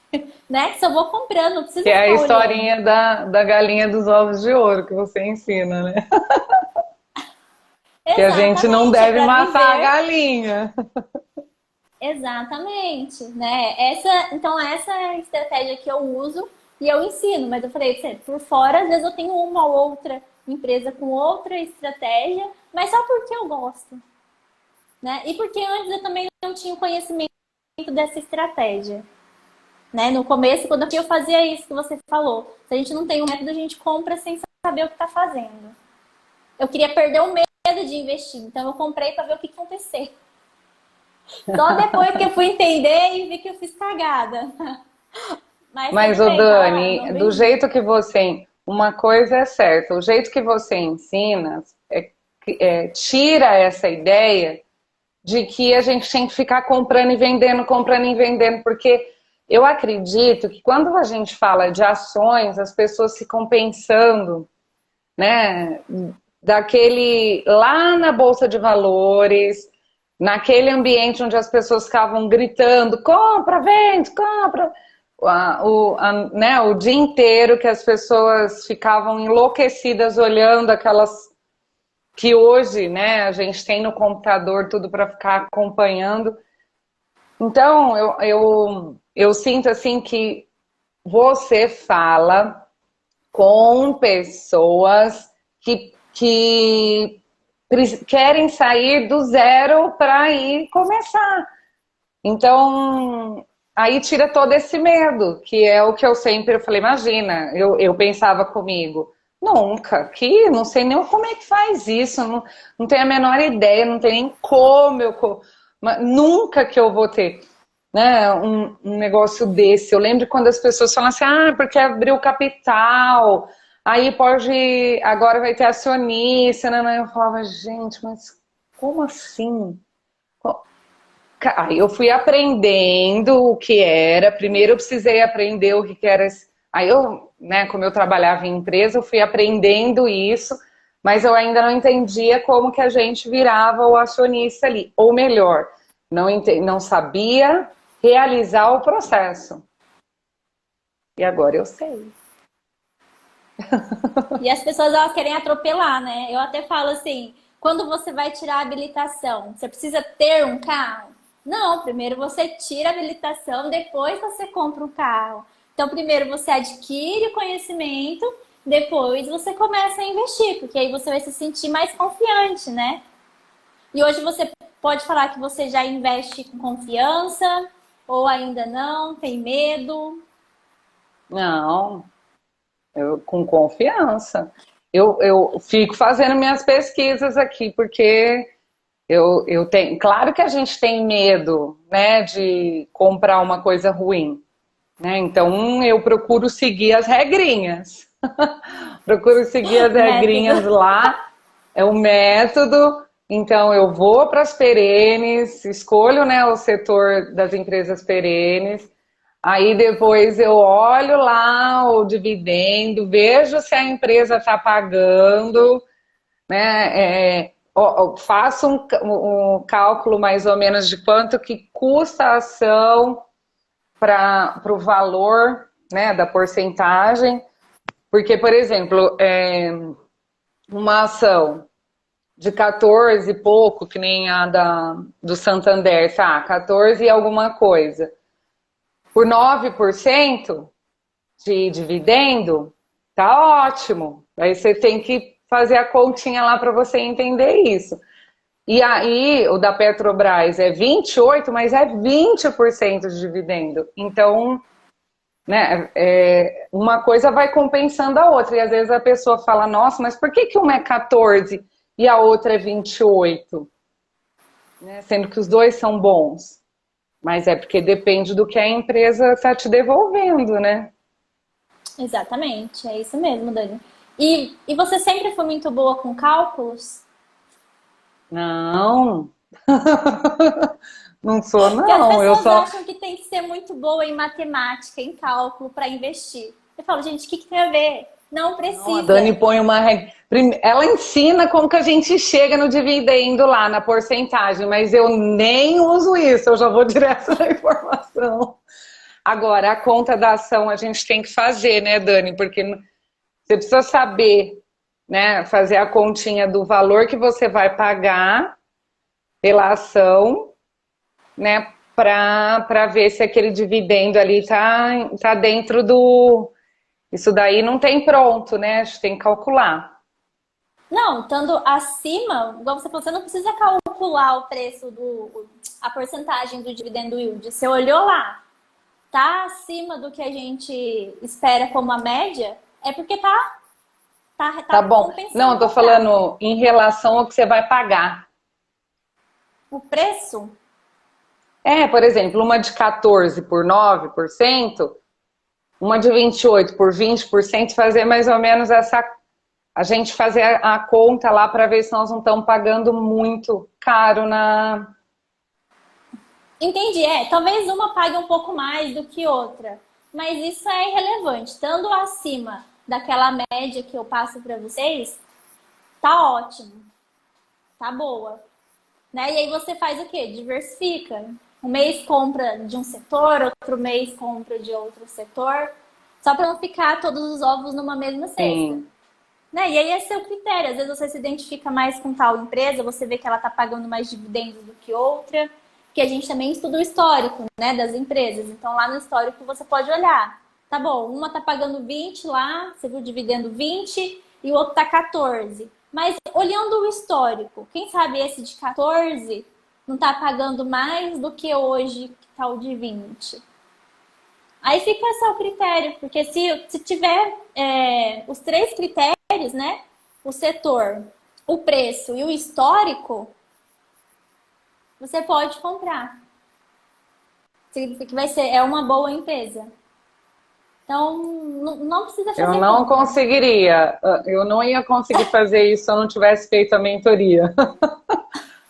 A: Né? Só vou comprando, não
B: Que
A: precisa
B: é a
A: ficar olhando.
B: historinha da galinha dos ovos de ouro que você ensina, né? Que a gente não
A: Exatamente, é
B: deve
A: para
B: matar a
A: viver.
B: galinha.
A: Exatamente, né? Então essa é a estratégia que eu uso e eu ensino, mas eu falei, por fora, às vezes eu tenho uma ou outra empresa com outra estratégia, mas só porque eu gosto, né? E porque antes eu também não tinha conhecimento dessa estratégia, né? No começo, quando eu fazia isso que você falou, se a gente não tem um método, a gente compra sem saber o que está fazendo. Eu queria perder o medo de investir, então eu comprei para ver o que ia acontecer. Só depois que eu fui entender e vi que eu fiz cagada. Mas
B: Mas,
A: tudo
B: ô
A: bem, tá lá,
B: Dani,
A: não
B: do
A: vendi.
B: jeito que você. Uma coisa é certa, o jeito que você ensina tira essa ideia de que a gente tem que ficar comprando e vendendo, porque eu acredito que quando a gente fala de ações, as pessoas ficam pensando, né, daquele lá na Bolsa de Valores, naquele ambiente onde as pessoas ficavam gritando, compra, vende, compra, né, o dia inteiro que as pessoas ficavam enlouquecidas olhando aquelas que hoje, né, a gente tem no computador tudo para ficar acompanhando. Então, eu sinto assim que você fala com pessoas que querem sair do zero para ir começar. Então, aí tira todo esse medo, que é o que eu sempre falei, imagina, eu pensava comigo, nunca, que não sei nem como é que faz isso, não tenho a menor ideia, não tem nem como nunca que eu vou ter, né, um negócio desse. Eu lembro quando as pessoas falam assim, porque abriu capital, aí pode, agora vai ter acionista, né? Eu falava, gente, mas como assim? Aí eu fui aprendendo o que era. Primeiro eu precisei aprender o que era. Aí eu, né, como eu trabalhava em empresa, eu fui aprendendo isso, mas eu ainda não entendia como que a gente virava o acionista ali. Ou melhor, não sabia realizar o processo. E agora eu sei.
A: E as pessoas, elas querem atropelar, né? Eu até falo assim, quando você vai tirar a habilitação, você precisa ter um carro? Não, primeiro você tira a habilitação, depois você compra um carro. Então, primeiro você adquire o conhecimento, depois você começa a investir, porque aí você vai se sentir mais confiante, né? E hoje você pode falar que você já investe com confiança, ou ainda não, tem medo.
B: Não, eu com confiança. Eu fico fazendo minhas pesquisas aqui, porque eu tenho. Claro que a gente tem medo, né, de comprar uma coisa ruim, né? Então eu procuro seguir as regrinhas. Procuro seguir as
A: Método.
B: regrinhas lá, é o método. Então eu vou para as perenes, escolho, né, o setor das empresas perenes. Aí depois eu olho lá o dividendo, vejo se a empresa está pagando, né? Faço um cálculo mais ou menos de quanto que custa a ação para o valor, né, da porcentagem. Porque, por exemplo, uma ação de 14 e pouco, que nem a do Santander, tá? 14 e alguma coisa. Por 9% de dividendo, tá ótimo. Aí você tem que fazer a continha lá para você entender isso. E aí, o da Petrobras é 28, mas é 20% de dividendo. Então, né, uma coisa vai compensando a outra. E às vezes a pessoa fala, nossa, mas por que uma é 14 e a outra é 28? Né? Sendo que os dois são bons. Mas é porque depende do que a empresa está te devolvendo, né?
A: Exatamente, é isso mesmo, Dani. E você sempre foi muito boa com cálculos?
B: Não, não sou,
A: Porque as
B: não. Eu
A: pessoas
B: só.
A: acham que tem que ser muito boa em matemática, em cálculo, para investir. Eu falo, gente, o que tem a ver? Não
B: Não, a Dani
A: precisa.
B: põe uma regra. Ela ensina como que a gente chega no dividendo lá, na porcentagem, mas eu nem uso isso, eu já vou direto na informação. Agora, a conta da ação a gente tem que fazer, né, Dani? Porque você precisa saber, né, fazer a continha do valor que você vai pagar pela ação, né, para ver se aquele dividendo ali tá dentro do. Isso daí não tem pronto, né? A gente tem que calcular.
A: Não, estando acima, igual você falou, você não precisa calcular o preço a porcentagem do dividendo yield. Você olhou lá, tá acima do que a gente espera como a média, é porque
B: Tá
A: tá
B: bom. Não,
A: compensando
B: eu tô
A: comprar.
B: falando em relação ao que você vai pagar.
A: O preço,
B: Por exemplo, uma de 14 por 9%, uma de 28 por 20%, fazer mais ou menos essa. A gente fazer a conta lá para ver se nós não estamos pagando muito caro na.
A: entendi, talvez uma pague um pouco mais do que outra, mas isso é irrelevante. Estando acima daquela média que eu passo para vocês, tá ótimo, tá boa. Né? E aí você faz o quê? Diversifica. Um mês compra de um setor, outro mês compra de outro setor, só para não ficar todos os ovos numa mesma cesta.
B: Sim,
A: Né? E aí é seu critério. Às vezes você se identifica mais com tal empresa, você vê que ela está pagando mais dividendos do que outra, porque a gente também estuda o histórico, né, das empresas. Então lá no histórico você pode olhar. Tá bom, uma tá pagando 20 lá, você viu o dividendo 20 e o outro tá 14. Mas olhando o histórico, quem sabe esse de 14 não tá pagando mais do que hoje que tá o de 20. Aí fica esse o critério, porque se tiver os três critérios, né? O setor, o preço e o histórico, você pode comprar. Significa que é uma boa empresa. Então, não precisa
B: eu
A: fazer
B: não
A: conta.
B: conseguiria. Eu não ia conseguir fazer isso se eu não tivesse feito a mentoria.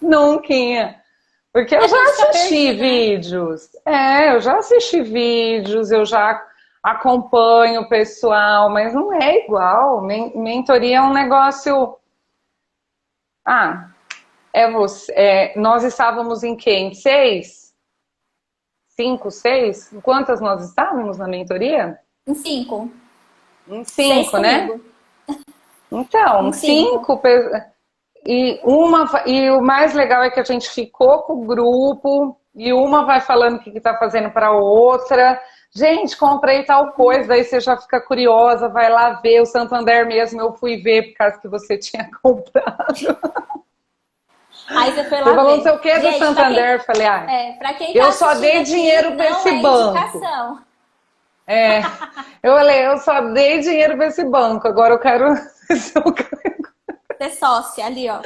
B: Nunca ia. Porque eu
A: A
B: já
A: gente fica
B: assisti
A: perdido, né?
B: vídeos. Eu já assisti vídeos, eu já acompanho o pessoal, mas não é igual. Mentoria é um negócio. Ah, você. Nós estávamos em quê? Em seis? Cinco, seis? Quantas nós estávamos na mentoria?
A: Em 5.
B: Em
A: 6
B: 5, né?
A: comigo.
B: Então,
A: Em 5.
B: 5. E o mais legal é que a gente ficou com o grupo e uma vai falando o que está fazendo para a outra. Gente, comprei tal coisa, daí você já fica curiosa, vai lá ver. O Santander mesmo eu fui ver por causa que você tinha comprado.
A: Aí você foi
B: Você
A: lá
B: falou não
A: ver.
B: sei o que do
A: Gente,
B: Santander, eu falei,
A: pra quem tá
B: eu só
A: assistindo
B: dei
A: aqui,
B: dinheiro para
A: não
B: esse
A: é
B: banco.
A: indicação.
B: É, eu falei, eu só dei dinheiro para esse banco, agora eu quero.
A: Ser sócia ali, ó.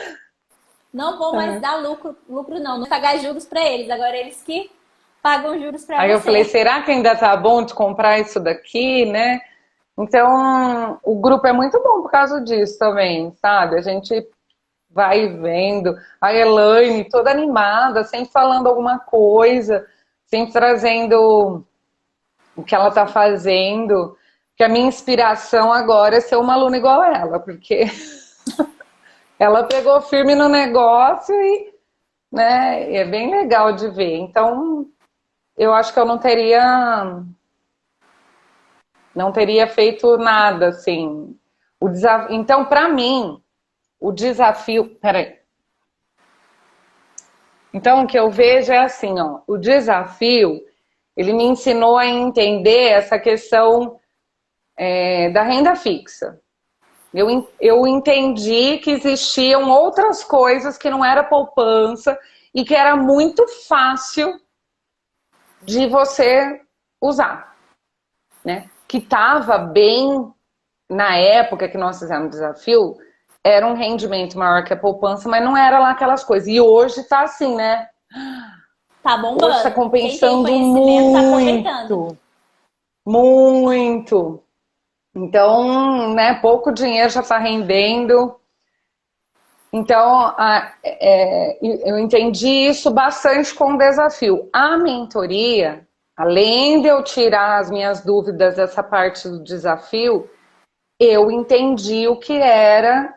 A: Não vou mais dar lucro não pagar juros pra eles. Agora eles que pagam juros pra
B: Aí eu falei,
A: você.
B: será que ainda tá bom de comprar isso daqui, né? Então, o grupo é muito bom por causa disso também, sabe? A gente vai vendo a Elaine toda animada, sempre falando alguma coisa, sempre trazendo o que ela tá fazendo. Que a minha inspiração agora é ser uma aluna igual a ela, porque ela pegou firme no negócio e, né, é bem legal de ver. Então, eu acho que eu não teria feito nada, assim. Então, para mim, o desafio. Peraí. Então, o que eu vejo é assim, ó. O desafio, ele me ensinou a entender essa questão da renda fixa. Eu entendi que existiam outras coisas que não era poupança e que era muito fácil de você usar, né? Que estava bem na época que nós fizemos o desafio, era um rendimento maior que a poupança, mas não era lá aquelas coisas. E hoje tá assim, né?
A: Tá
B: Hoje tá
A: bombando. Quem tem
B: compensando
A: conhecimento tá aproveitando.
B: muito, muito. Então, né, pouco dinheiro já está rendendo. Então, eu entendi isso bastante com o desafio. A mentoria, além de eu tirar as minhas dúvidas dessa parte do desafio, eu entendi o que era,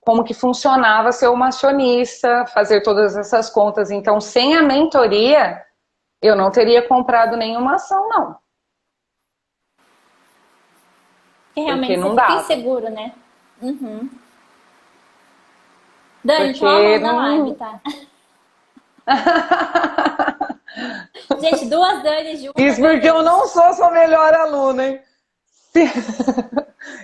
B: como que funcionava ser uma acionista, fazer todas essas contas. Então, sem a mentoria, eu não teria comprado nenhuma ação, não.
A: Que
B: Porque
A: realmente você
B: não
A: fica
B: dava.
A: inseguro, né? Uhum. Dani, tô
B: Porque
A: amando a live,
B: não.
A: tá? Gente, duas Dani juntas,
B: Isso
A: meu
B: porque eu não
A: Deus.
B: sou sua melhor aluna, hein?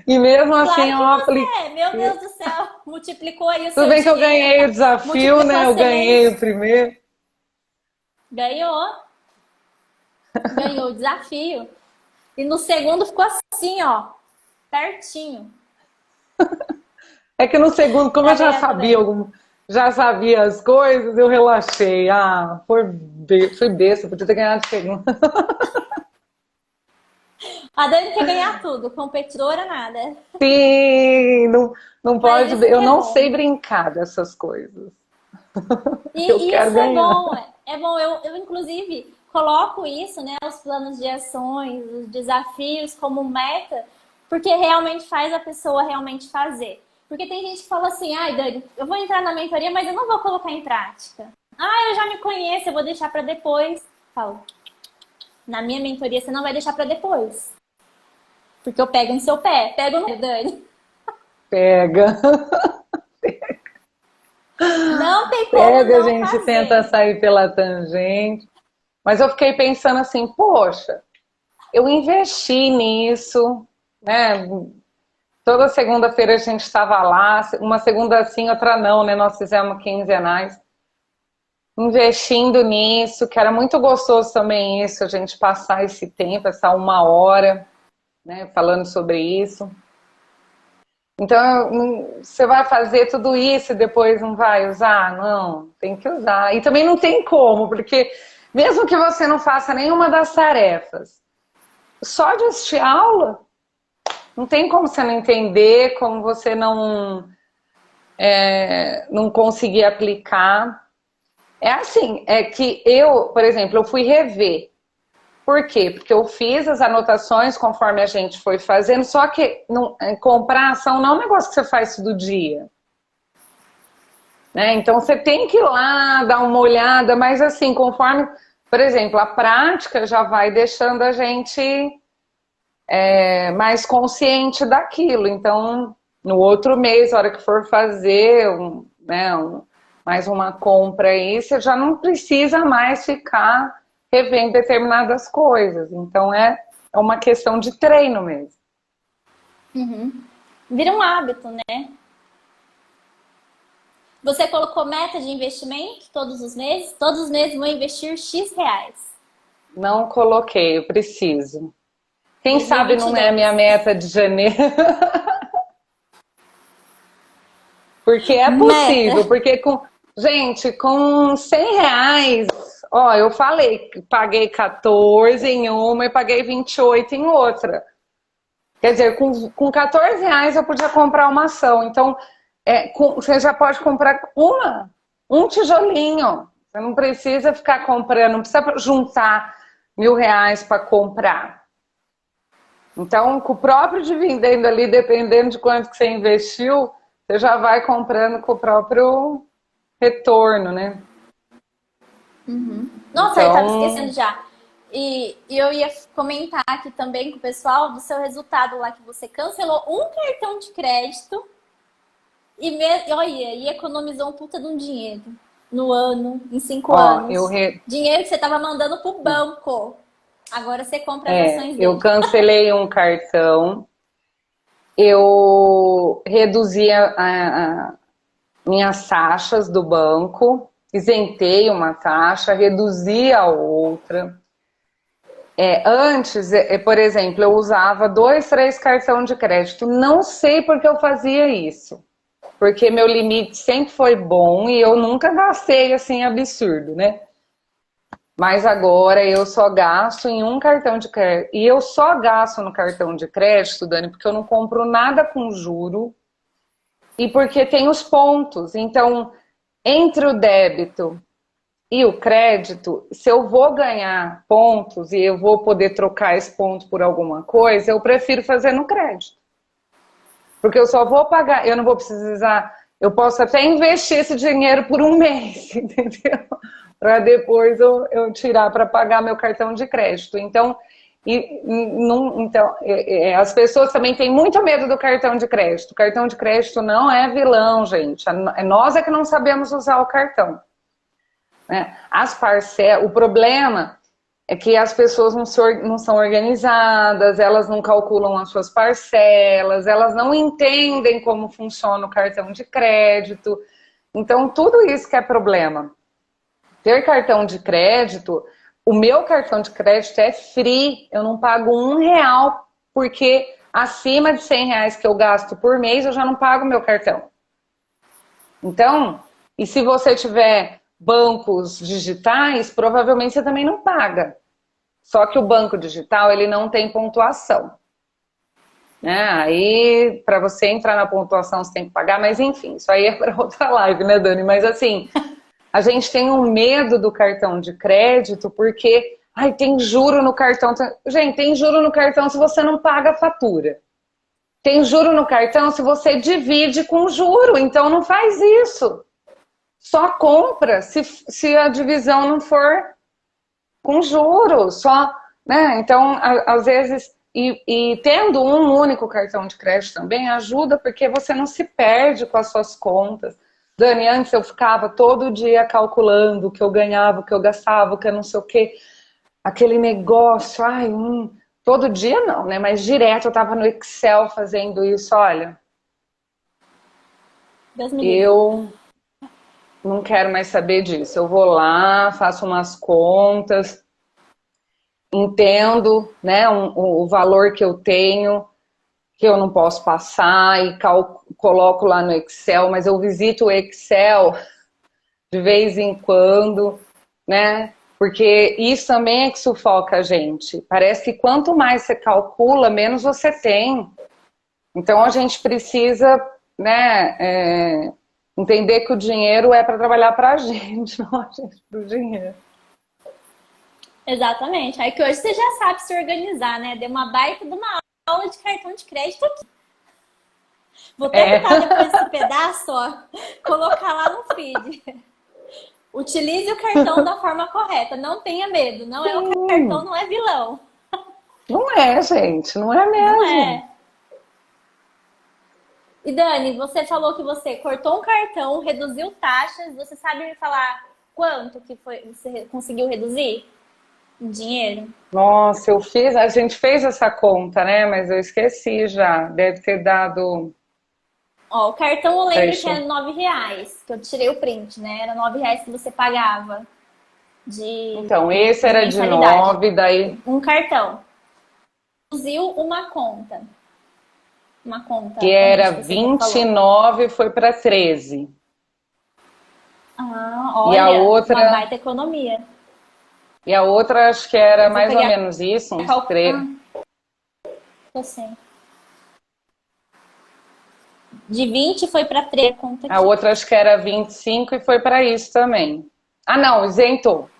B: E mesmo assim
A: Claro
B: eu
A: que você
B: apliquei.
A: é. Meu Deus do céu. Multiplicou aí o
B: Tudo
A: seu
B: bem que eu
A: dinheiro,
B: ganhei o desafio,
A: multiplicou
B: né?
A: a
B: Eu ganhei o
A: semente.
B: primeiro.
A: Ganhou. Ganhou o desafio. E no segundo ficou assim, ó. Pertinho.
B: É que no segundo, como
A: Tá
B: eu já
A: vendo,
B: sabia
A: Dani?
B: já sabia as coisas, eu relaxei. Ah, fui besta, podia ter ganhado o segundo.
A: A Dani quer ganhar tudo. Competidora, nada.
B: Sim, não, não
A: Mas
B: pode.
A: isso que
B: Eu
A: é
B: não
A: bom.
B: sei brincar dessas coisas. Eu
A: E
B: quero
A: isso é
B: ganhar.
A: bom. É bom. Eu, inclusive, coloco isso, né? Os planos de ações, os desafios como meta, porque realmente faz a pessoa realmente fazer. Porque tem gente que fala assim, ai, Dani, eu vou entrar na mentoria, mas eu não vou colocar em prática. Ah, eu já me conheço, eu vou deixar para depois. Falo, na minha mentoria você não vai deixar para depois. Porque eu pego no seu pé. Pego no Dani.
B: Pega.
A: Não tem como
B: Pega, a
A: não
B: gente tenta
A: fazer.
B: sair pela tangente. Mas eu fiquei pensando assim, poxa, eu investi nisso, né? Toda segunda-feira a gente estava lá, uma segunda sim, outra não, né? Nós fizemos quinzenais, investindo nisso, que era muito gostoso também isso, a gente passar esse tempo, essa 1 hora, né? Falando sobre isso. Então, você vai fazer tudo isso e depois não vai usar? Não, tem que usar. E também não tem como, porque mesmo que você não faça nenhuma das tarefas, só de assistir aula, não tem como você não entender, como você não conseguir aplicar. É assim, é que eu, por exemplo, eu fui rever. Por quê? Porque eu fiz as anotações conforme a gente foi fazendo, só que comprar ação não é um negócio que você faz todo dia. Né? Então você tem que ir lá dar uma olhada, mas assim, conforme, por exemplo, a prática já vai deixando a gente mais consciente daquilo. Então, no outro mês, a hora que for fazer mais uma compra aí, você já não precisa mais ficar revendo determinadas coisas. Então, é uma questão de treino mesmo.
A: Vira um hábito, né? Você colocou meta de investimento todos os meses? Todos os meses vou investir X reais.
B: Não coloquei, eu preciso. Quem sabe não é a
A: 2022.
B: minha meta de janeiro. Porque é possível,
A: Meta.
B: porque gente, com 100 reais, ó, eu falei que paguei 14 em uma e paguei 28 em outra. Quer dizer, com 14 reais eu podia comprar uma ação. Então, você já pode comprar um tijolinho. Você não precisa ficar comprando, não precisa juntar R$ 1.000 para comprar. Então, com o próprio dividendo ali, dependendo de quanto que você investiu, você já vai comprando com o próprio retorno, né?
A: Nossa, eu tava
B: Então,
A: esquecendo já. E eu ia comentar aqui também com o pessoal do seu resultado lá que você cancelou um cartão de crédito olha, e economizou um puta de um dinheiro no ano, em 5
B: ó,
A: anos. Dinheiro que você tava mandando pro banco. Agora você compra as ações
B: eu
A: dele.
B: cancelei um cartão, eu reduzi minhas taxas do banco, isentei uma taxa, reduzi a outra. Antes, por exemplo, eu usava 2, 3 cartões de crédito. Não sei por que eu fazia isso. Porque meu limite sempre foi bom e eu nunca gastei assim absurdo, né? Mas agora eu só gasto em um cartão de crédito. E eu só gasto no cartão de crédito, Dani, porque eu não compro nada com juro e porque tem os pontos. Então, entre o débito e o crédito, se eu vou ganhar pontos e eu vou poder trocar esse ponto por alguma coisa, eu prefiro fazer no crédito. Porque eu só vou pagar, eu não vou precisar, eu posso até investir esse dinheiro por um mês, entendeu? Para depois eu tirar para pagar meu cartão de crédito. Então, as pessoas também têm muito medo do cartão de crédito. O cartão de crédito não é vilão, gente. Nós é que não sabemos usar o cartão. Né? O problema é que as pessoas não são organizadas, elas não calculam as suas parcelas, elas não entendem como funciona o cartão de crédito. Então, tudo isso que é problema. Ter cartão de crédito, o meu cartão de crédito é free, eu não pago R$ 1, porque acima de R$ 100 que eu gasto por mês, eu já não pago meu cartão. Então, e se você tiver bancos digitais, provavelmente você também não paga. Só que o banco digital, ele não tem pontuação. Né? Aí, para você entrar na pontuação, você tem que pagar, mas enfim, isso aí é para outra live, né, Dani? Mas assim, a gente tem um medo do cartão de crédito porque, tem juro no cartão. Gente, tem juro no cartão se você não paga a fatura. Tem juro no cartão se você divide com juro, então não faz isso. Só compra se a divisão não for com juros, só, né? Então, às vezes, e tendo um único cartão de crédito também ajuda, porque você não se perde com as suas contas. Dani, antes eu ficava todo dia calculando o que eu ganhava, o que eu gastava, o que eu não sei o quê. Aquele negócio, todo dia não, né? Mas direto eu tava no Excel fazendo isso, olha. Eu não quero mais saber disso. Eu vou lá, faço umas contas, entendo, né, o valor que eu tenho, que eu não posso passar e coloco lá no Excel, mas eu visito o Excel de vez em quando, né? Porque isso também é que sufoca a gente. Parece que quanto mais você calcula, menos você tem. Então a gente precisa, né, entender que o dinheiro é para trabalhar para a gente, não a gente para o dinheiro.
A: Exatamente. Aí que hoje você já sabe se organizar, né? Deu uma baita de uma aula de cartão de crédito aqui. Vou tentar depois esse pedaço, ó, colocar lá no feed. Utilize o cartão da forma correta. Não tenha medo. Não é o cartão, não é vilão.
B: Não é, gente, não é
A: Não
B: mesmo.
A: é. E Dani, você falou que você cortou um cartão, reduziu taxas. Você sabe me falar quanto que foi, você conseguiu reduzir em dinheiro?
B: Nossa, a gente fez essa conta, né? Mas eu esqueci já. Deve ter dado.
A: Ó, o cartão eu
B: Peraí,
A: lembro que era R$ 9, que eu tirei o print, né? Era R$ 9 que você pagava de,
B: Então, esse
A: de
B: era de
A: mensalidade.
B: 9, daí
A: Um cartão. Reduziu uma conta. Uma
B: que
A: conta,
B: era
A: corrente que você
B: vinte e
A: falou.
B: nove foi para 13.
A: Ah,
B: E a
A: olha, uma
B: outra,
A: baita economia.
B: e a outra acho que era
A: Eu vou
B: mais ou
A: pegar.
B: menos isso, uns
A: Ah,
B: 3.
A: tô sem. De 20 foi para 3 conta
B: A
A: aqui.
B: outra acho que era 25 e foi para isso também. Ah, não, isentou.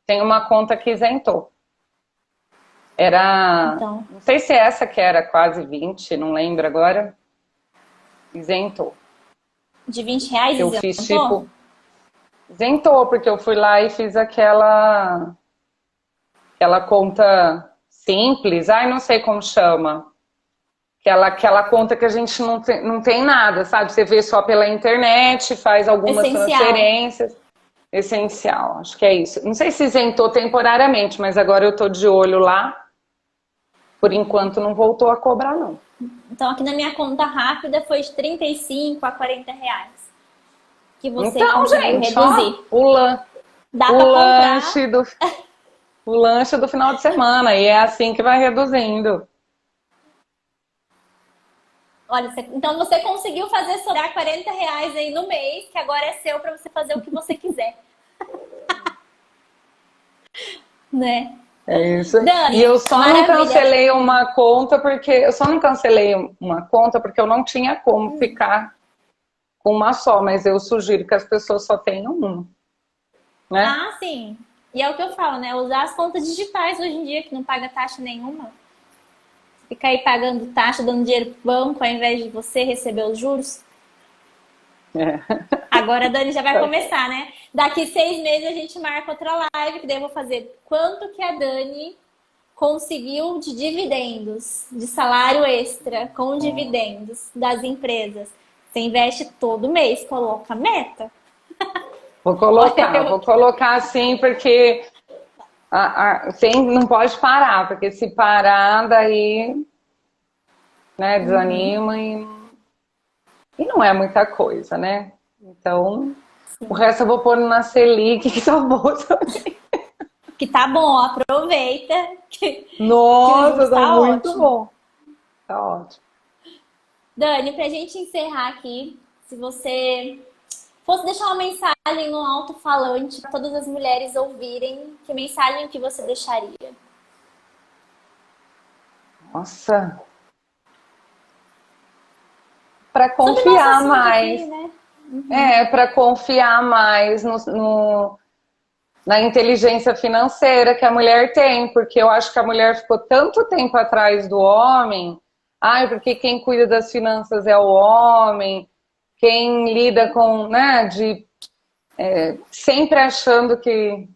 B: Tem uma conta que isentou. Era,
A: Então,
B: não sei se é essa que era quase 20, não lembro agora. Isentou.
A: de R$ 20
B: Eu fiz
A: isentou?
B: tipo, isentou, porque eu fui lá e fiz aquela conta simples, ai, não sei como chama. Aquela conta que a gente não tem nada, sabe? Você vê só pela internet, faz algumas
A: Essencial.
B: transferências. Essencial, acho que é isso. Não sei se isentou temporariamente, mas agora eu tô de olho lá. Por enquanto não voltou a cobrar, não.
A: Então, aqui na minha conta rápida foi de 35 a R$ 40 que você
B: Então,
A: conseguiu
B: gente, ó,
A: reduzir. Dá
B: o
A: para comprar.
B: lanche do, o lanche do final de semana. E é assim que vai reduzindo.
A: Olha, então você conseguiu fazer sobrar R$ 40 aí no mês, que agora é seu para você fazer o que você quiser, né?
B: É isso. E
A: Dani,
B: eu só não
A: maravilha.
B: cancelei uma conta porque eu não tinha como ficar com uma só, mas eu sugiro que as pessoas só tenham uma, né?
A: Ah, sim. E é o que eu falo, né? Usar as contas digitais hoje em dia, que não paga taxa nenhuma. Ficar aí pagando taxa, dando dinheiro pro banco, ao invés de você receber os juros.
B: É.
A: Agora a Dani já vai começar, né? Daqui 6 meses a gente marca outra live, que daí eu vou fazer quanto que a Dani conseguiu de dividendos, de salário extra com dividendos das empresas. Você investe todo mês, coloca meta. Olha,
B: Vou colocar assim, porque não pode parar, porque se parar, daí, né, desanima e não é muita coisa, né? Então, o resto eu vou pôr na Selic, que tá bom também.
A: que tá bom, aproveita que o
B: Nossa,
A: juros
B: tá
A: tá
B: muito
A: ótimo.
B: bom. Tá ótimo.
A: Dani, pra gente encerrar aqui, se você fosse deixar uma mensagem no alto-falante para todas as mulheres ouvirem, que mensagem que você deixaria?
B: Nossa, para
A: Sobre o nosso
B: confiar
A: assunto aqui,
B: mais.
A: né?
B: Para confiar mais na inteligência financeira que a mulher tem, porque eu acho que a mulher ficou tanto tempo atrás do homem. Ai, porque quem cuida das finanças é o homem, quem lida com, né, sempre achando que,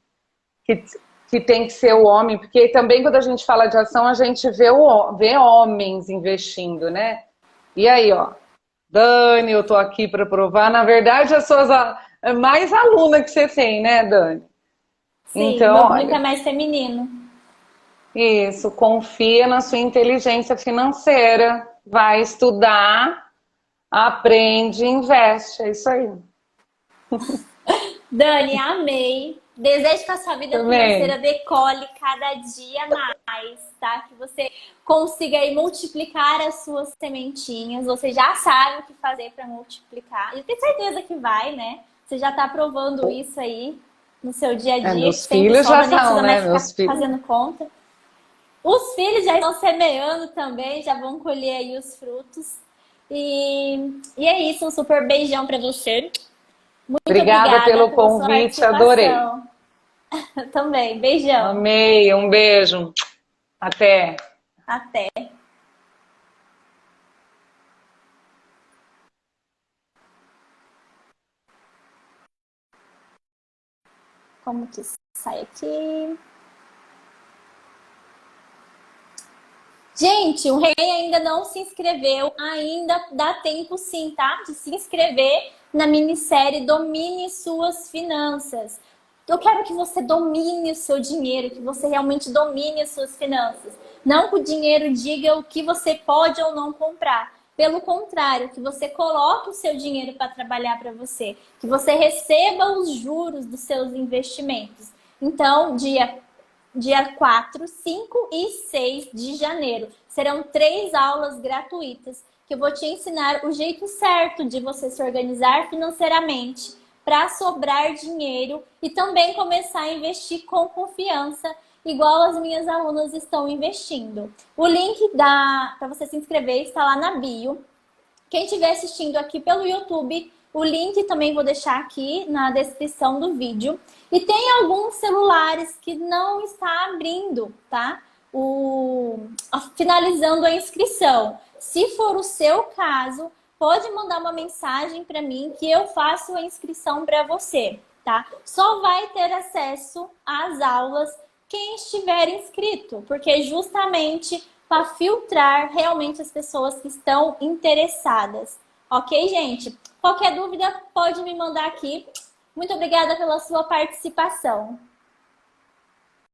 B: que tem que ser o homem, porque também quando a gente fala de ação, a gente vê homens investindo, né? E aí, ó, Dani, eu tô aqui para provar. Na verdade, é mais aluna que você tem, né, Dani?
A: Sim, o
B: Então,
A: meu público é
B: olha,
A: mais feminino.
B: isso, confia na sua inteligência financeira, vai estudar, aprende, investe, é isso aí.
A: Dani, amei. Desejo que a sua vida financeira
B: Também.
A: decole cada dia mais, tá? Que você consiga aí multiplicar as suas sementinhas. Você já sabe o que fazer para multiplicar. Eu tenho certeza que vai, né? Você já tá provando isso aí no seu dia a dia, que
B: Meus
A: sempre
B: filhos já
A: sobra, nem
B: estão,
A: precisa
B: né?
A: mais
B: Meus
A: ficar
B: filhos.
A: fazendo conta. Os filhos já estão semeando também, já vão colher aí os frutos. E é isso, um super beijão para você. Muito
B: Obrigada
A: obrigada
B: pelo
A: pela sua
B: convite, adorei.
A: participação. Também, beijão.
B: Amei, um beijo. Até.
A: Até. Como que sai aqui? Gente, o rei ainda não se inscreveu, ainda dá tempo sim, tá? De se inscrever na minissérie Domine Suas Finanças. Eu quero que você domine o seu dinheiro, que você realmente domine as suas finanças. Não que o dinheiro diga o que você pode ou não comprar. Pelo contrário, que você coloque o seu dinheiro para trabalhar para você. Que você receba os juros dos seus investimentos. Então, dia 4, 5 e 6 de janeiro. Serão 3 aulas gratuitas que eu vou te ensinar o jeito certo de você se organizar financeiramente para sobrar dinheiro e também começar a investir com confiança, igual as minhas alunas estão investindo. O link para você se inscrever está lá na bio. Quem estiver assistindo aqui pelo YouTube, o link também vou deixar aqui na descrição do vídeo. E tem alguns celulares que não está abrindo, tá? Finalizando a inscrição. Se for o seu caso, pode mandar uma mensagem para mim que eu faço a inscrição para você, tá? Só vai ter acesso às aulas quem estiver inscrito, porque justamente para filtrar realmente as pessoas que estão interessadas. Ok, gente? Qualquer dúvida pode me mandar aqui. Muito obrigada pela sua participação.